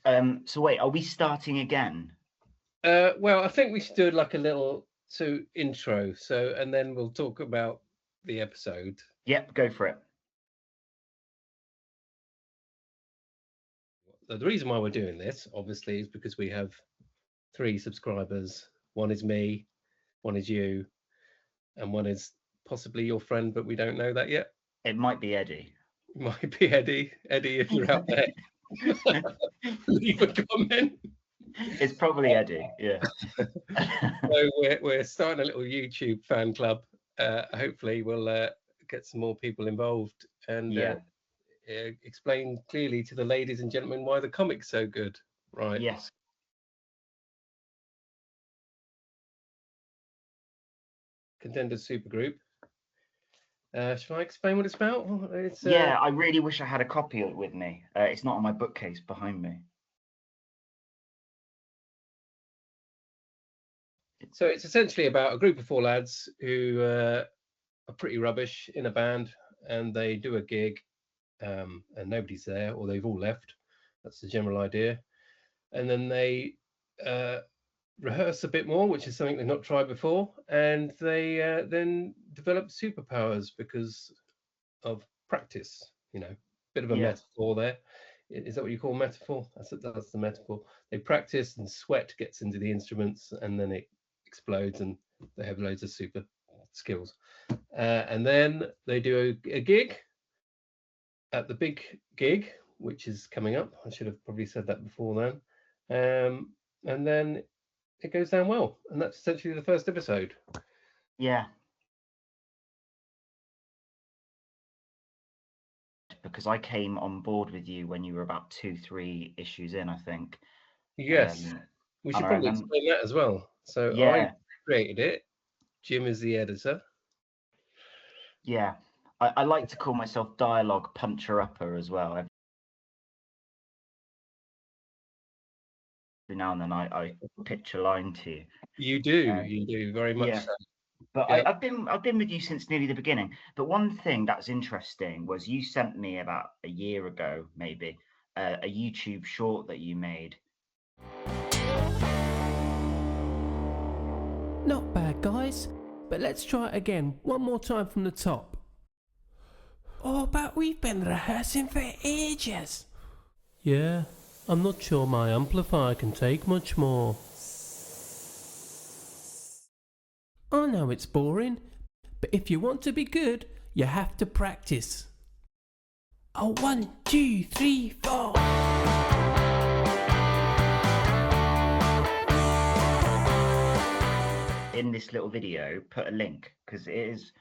So wait, are we starting again? Well, I think we should do like a little intro. And then we'll talk about the episode. Yep, go for it. The reason why we're doing this, obviously, is because we have 3 subscribers. One is me, one is you, and one is possibly your friend, but we don't know that yet. It might be Eddie. It might be Eddie. Eddie, if you're out there, leave a comment. It's probably Eddie, yeah. So we're starting a little YouTube fan club. Hopefully we'll get some more people involved and explain clearly to the ladies and gentlemen why the comic's so good. Right. Yes. Contenders Supergroup. Shall I explain what it's about? Yeah, I really wish I had a copy of it with me. It's not on my bookcase behind me. So it's essentially about a group of 4 lads who are pretty rubbish in a band, and they do a gig, and nobody's there, or they've all left. That's the general idea. And then they rehearse a bit more, which is something they've not tried before, and they then develop superpowers because of practice. Bit of a metaphor there. Is that what you call metaphor? That's the metaphor. They practice, and sweat gets into the instruments, and then it explodes, and they have loads of super skills. And then they do a gig at the big gig, which is coming up. I should have probably said that before then. And then it goes down well, and that's essentially the first episode. Yeah. Because I came on board with you when you were about 2-3 issues in, I think. Yes. We should probably explain that as well. So yeah. I created it. Jim is the editor. Yeah. I like to call myself dialogue puncher-upper as well. Every now and then I pitch a line to you. You do very much so. But yeah. I've been with you since nearly the beginning. But one thing that's interesting was you sent me about a year ago, maybe, a YouTube short that you made. Not bad, guys. But let's try it again, one more time from the top. Oh, but we've been rehearsing for ages. Yeah, I'm not sure my amplifier can take much more. I know it's boring, but if you want to be good, you have to practice. Oh, 1, 2, 3, 4. In this little video, put a link, because it is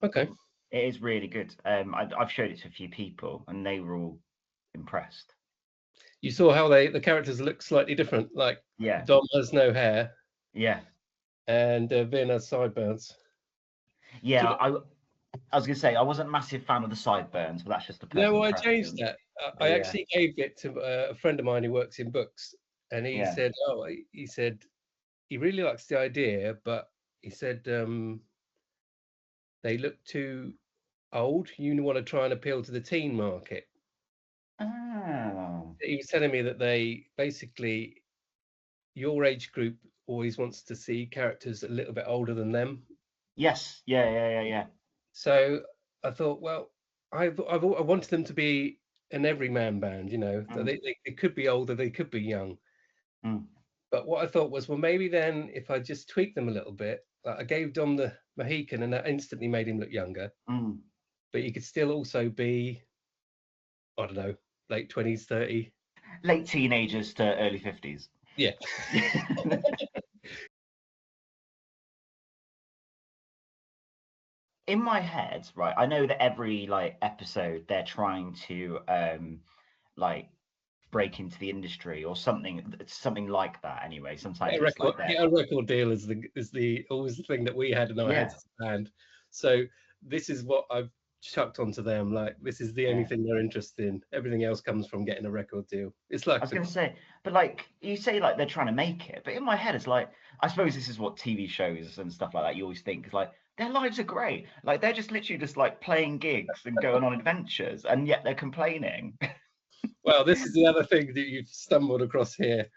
okay. It is really good. I've showed it to a few people, and they were all impressed. You saw how the characters look slightly different. Like Dom has no hair. Yeah. And Vin has sideburns. Yeah, I was going to say I wasn't a massive fan of the sideburns, but that's just a personal I changed that. I actually gave it to a friend of mine who works in books, and he said, he really likes the idea, but he said they look too old. You want to try and appeal to the teen market. Oh. He was telling me that they basically, your age group always wants to see characters a little bit older than them. Yes. Yeah. So I thought, well, I wanted them to be an everyman band, they could be older, they could be young. But what I thought was, well, maybe then if I just tweak them a little bit, I gave Dom the Mohican, and that instantly made him look younger. But you could still also be, I don't know, late 20s, 30. Late teenagers to early 50s. Yeah. In my head, right, I know that every episode they're trying to break into the industry or something like that. Anyway, sometimes get a record deal is always the thing that we had in our heads as a band. So this is what I've chucked onto them. Like, this is the only thing they're interested in. Everything else comes from getting a record deal. It's like, I was going to say, but you say they're trying to make it, but in my head it's like, I suppose this is what TV shows and stuff like that you always think is like, their lives are great. Like, they're just literally just playing gigs and going on adventures, and yet they're complaining. Well, this is the other thing that you've stumbled across here.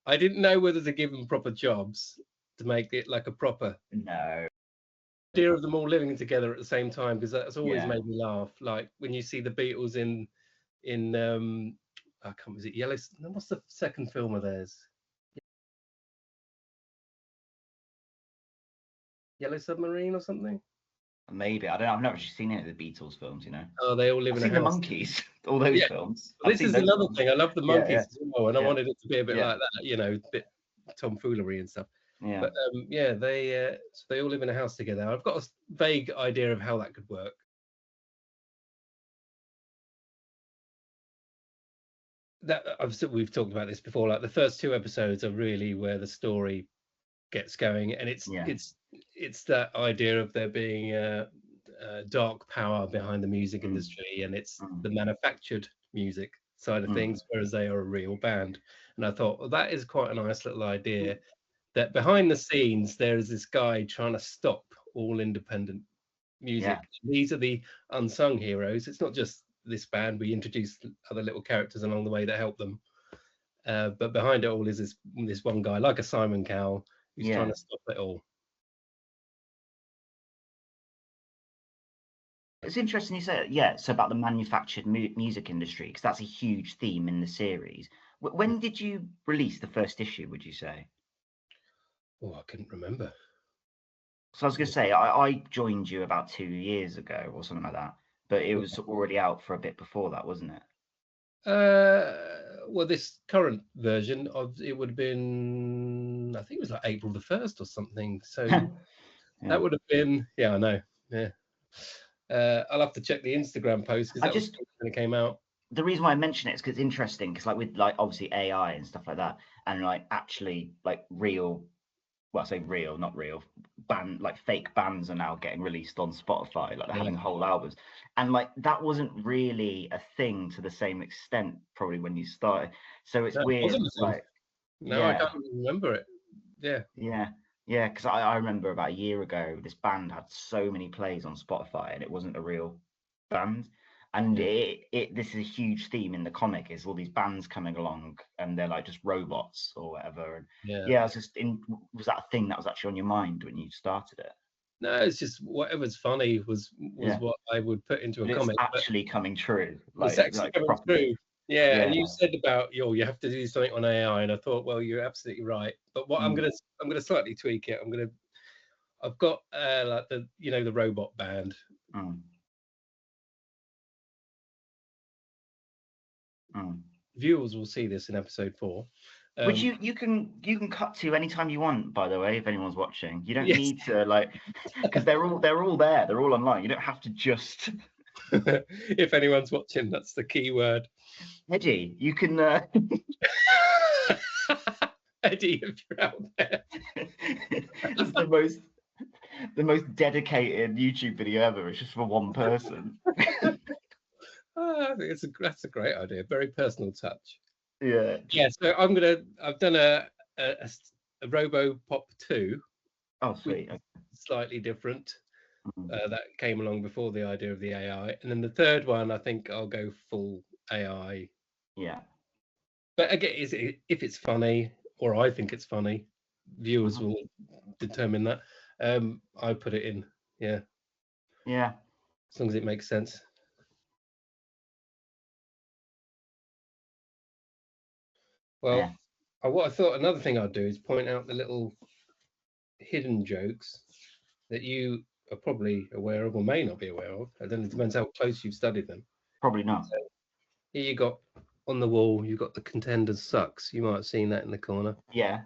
I didn't know whether to give them proper jobs to make it like a proper No. idea of them all living together at the same time, because that's always Yeah. made me laugh. Like when you see the Beatles in I can't, was it Yellow? What's the second film of theirs? Yellow Submarine or something? Maybe. I don't know. I've never actually seen any of the Beatles films, you know. Oh, they all live I've in a seen the house. Monkeys, all those Yeah. films. Well, I've this seen is those another films. thing. I love the Yeah, Monkeys as well, and I yeah. wanted it to be a bit Yeah. like that, you know, a bit tomfoolery and stuff. Yeah. But yeah, so they all live in a house together. I've got a vague idea of how that could work. We've talked about this before. Like the first 2 episodes are really where the story gets going, and it's that idea of there being a dark power behind the music industry, and it's the manufactured music side of things, whereas they are a real band. And I thought, well, that is quite a nice little idea, that behind the scenes there is this guy trying to stop all independent music. These are the unsung heroes. It's not just this band. We introduce other little characters along the way that help them, but behind it all is this one guy, like a Simon Cowell, who's trying to stop it all. It's interesting you say it. So about the manufactured music industry, because that's a huge theme in the series. When did you release the first issue, would you say? Oh, I couldn't remember. So I was going to say, I joined you about 2 years ago or something like that, but it was already out for a bit before that, wasn't it? Well, this current version of it would have been, I think it was like April the 1st or something. So that would have been, I know. Yeah. I'll have to check the Instagram post, because that was when it came out. The reason why I mention it is because it's interesting, because like with like obviously AI and stuff like that, and like actually like real, well, I say real, not real, like fake bands are now getting released on Spotify, like they're having whole albums, and like that wasn't really a thing to the same extent probably when you started. So it's weird. Like, I can't remember it. Yeah, because I remember about a year ago, this band had so many plays on Spotify, and it wasn't a real band. And this is a huge theme in the comic, is all these bands coming along, and they're like just robots or whatever. And I was just was that a thing that was actually on your mind when you started it? No, it's just whatever's funny was what I would put into a comic. It's actually coming true. It's actually coming true. Yeah, and you said about you have to do something on AI, and I thought, well, you're absolutely right. But what I'm gonna slightly tweak it. I've got like the robot band. Viewers will see this in episode 4. Which you can cut to anytime you want, by the way, if anyone's watching. You don't need to, like, because they're all there, they're all online. You don't have to just if anyone's watching, that's the key word. Eddie, you can Eddie, if you're out there. It's the most dedicated YouTube video ever. It's just for one person. I think that's a great idea. Very personal touch. Yeah. So I've done a RoboPop 2. Oh, sweet. Slightly different. That came along before the idea of the AI, and then the third one, I think I'll go full AI. Yeah. But again, if it's funny, or I think it's funny, viewers will determine that. I put it in. Yeah. As long as it makes sense. Well, what I thought another thing I'd do is point out the little hidden jokes that you are probably aware of, or may not be aware of. I don't know, it depends how close you've studied them. Probably not. So here you got on the wall, you've got the Contenders Sucks. You might have seen that in the corner. Yeah.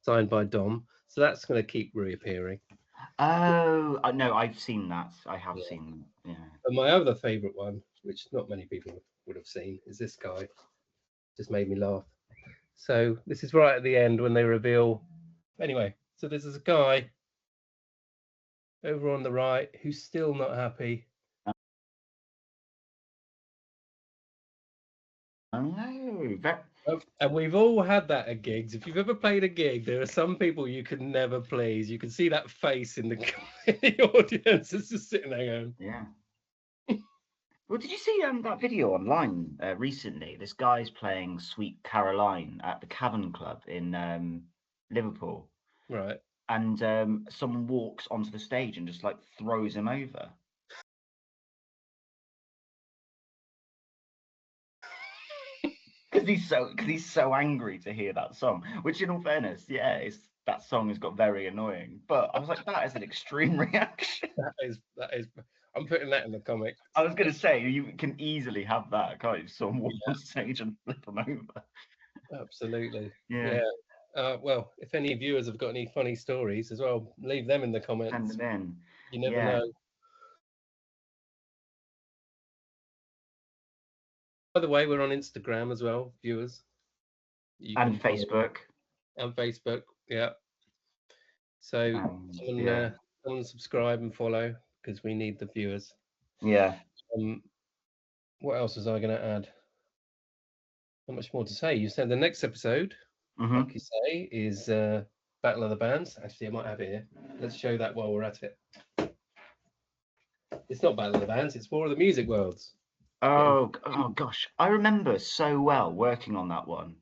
Signed by Dom. So that's going to keep reappearing. Oh, no, I've seen that. I have seen that. Yeah. And my other favourite one, which not many people would have seen, is this guy. Just made me laugh. So this is right at the end when they reveal. Anyway, so this is a guy over on the right who's still not happy. And we've all had that at gigs. If you've ever played a gig, there are some people you can never please. You can see that face in the audience. It's just sitting there going, Well, did you see that video online recently? This guy's playing Sweet Caroline at the Cavern Club in Liverpool, Right. and someone walks onto the stage and just like throws him over. Because he's so angry to hear that song. Which, in all fairness, yeah, that song has got very annoying. But I was like, that is an extreme reaction. That is. I'm putting that in the comic. I was going to say, you can easily have that, can't you? Someone walk on stage and flip them over. Absolutely. Yeah. Well, if any viewers have got any funny stories as well, leave them in the comments. Send them in. You never Yeah. know. By the way, we're on Instagram as well, viewers. And Facebook. And Facebook, yeah. So someone subscribe and follow, because we need the viewers. Yeah. What else was I going to add? Not much more to say. You said the next episode, like you say, is Battle of the Bands. Actually, I might have it here. Let's show that while we're at it. It's not Battle of the Bands, it's War of the Music Worlds. Oh gosh. I remember so well working on that one.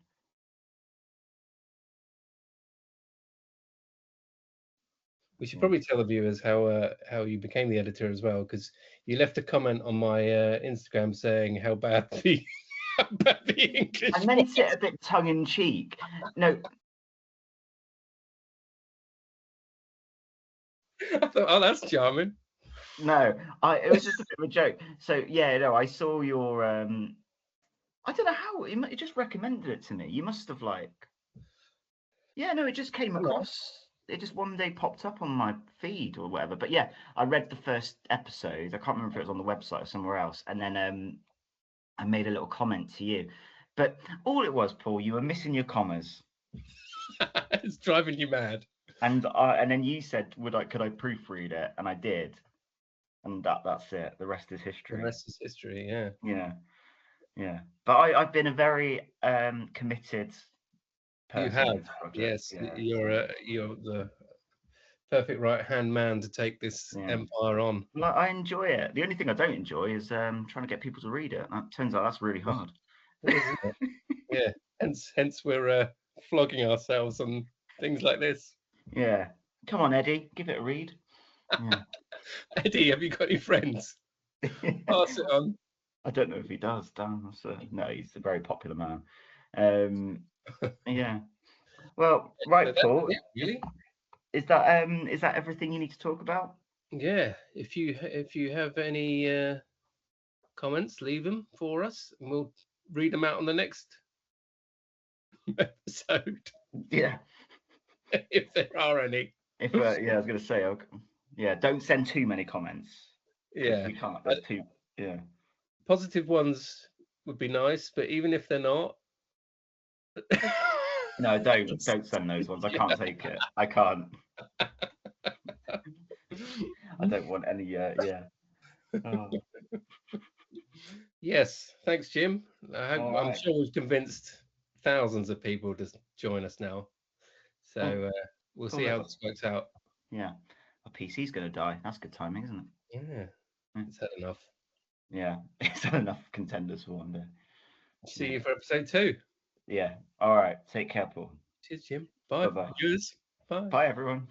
We should probably tell the viewers how you became the editor as well, because you left a comment on my Instagram saying how bad the English. I meant it a bit tongue in cheek. No. I thought, oh, that's charming. No, it was just a bit of a joke. So yeah, no, I saw your I don't know how it just recommended it to me. You must have it just came across. It just one day popped up on my feed or whatever. But yeah, I read the first episode. I can't remember if it was on the website or somewhere else. And then I made a little comment to you. But all it was, Paul, you were missing your commas. It's driving you mad. And then you said, could I proofread it? And I did. And that's it. The rest is history. The rest is history, yeah. Yeah. But I've been a very committed person. You have, yes. Yeah. You're the perfect right-hand man to take this empire on. Like, I enjoy it. The only thing I don't enjoy is trying to get people to read it. That turns out that's really hard. Yeah. Hence we're flogging ourselves on things like this. Yeah. Come on, Eddie, give it a read. Yeah. Eddie, have you got any friends? Pass it on. I don't know if he does, Dan. No, he's a very popular man. Yeah. Well, right, Paul. Really? Is that everything you need to talk about? Yeah. If you have any comments, leave them for us, and we'll read them out on the next episode. Yeah. If there are any. If I was going to say, don't send too many comments. Yeah. We can't. There's too. Yeah. Positive ones would be nice, but even if they're not. No, don't send those ones. I can't take it. I can't. I don't want any. Oh. Yes, thanks, Jim. I'm sure we've convinced thousands of people to join us now. So we'll see how this works out. Yeah, our PC's going to die. That's good timing, isn't it? Yeah, it's had enough. Yeah, it's had enough contenders for one day. See you for episode 2. Yeah. All right. Take care, Paul. Cheers, Jim. Bye. Bye-bye. Cheers. Bye. Bye, everyone.